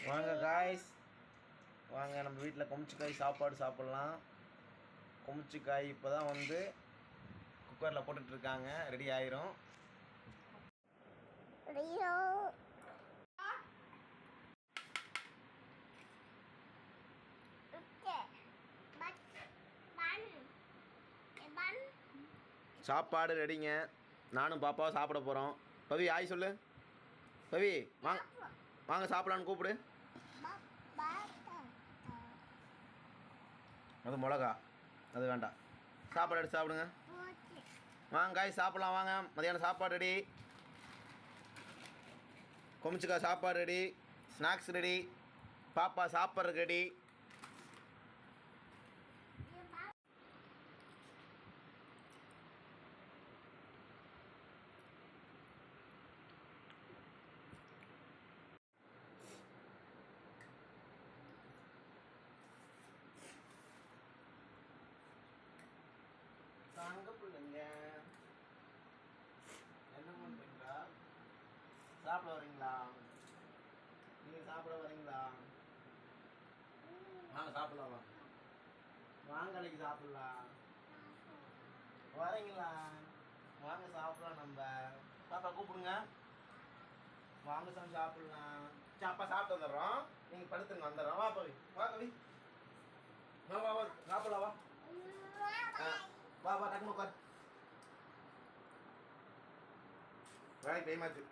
வாங்க காய்ஸ், வாங்க நம்ம வீட்டில் கொமிச்சிக்காய் சாப்பாடு சாப்பிட்லாம். கொமிச்சிக்காய் இப்போ தான் வந்து குக்கரில் போட்டுட்ருக்காங்க, ரெடி ஆயிரும். சாப்பாடு ரெடிங்க. நானும் பாப்பாவும் சாப்பிட போகிறோம். பவி ஆய் சொல்லு. பவி வாங்க வாங்க சாப்பிடலான்னு கூப்பிடு. அது மிளகா, அது வேண்டாம். சாப்பாடு எடுத்து சாப்பிடுங்க. வாங்க காய் சாப்பிட்லாம். வாங்க, மதியானம் சாப்பாடு ரெடி. கொமிச்சிக்காய் சாப்பாடு ரெடி, ஸ்நாக்ஸ் ரெடி, பாப்பா சாப்பிட்றதுக்கு ரெடி. தாங்க பிள்ளைங்க, என்ன பண்ணுறீங்களா? சாப்பிட வரீங்களா? நீங்கள் சாப்பிட வரீங்களா? வாங்க சாப்பிடலாம். வாங்க வாங்க, அன்னைக்கு சாப்பிடலாம். வரீங்களா? வாங்க சாப்பிடலாம். நம்ம பாப்பா கூப்பிடுங்க. வாங்க சாமி சாப்பிடலாம். அப்பா சாப்பிட்டு வந்துடுறோம், நீங்கள் படுத்துங்க, வந்துடுறோம். வா பவி, வா கவி, வா வா வா சாப்பிடலாம். வா வா வா, டக்குனு உட்கார். வேலைக்கு டைம் ஆச்சு.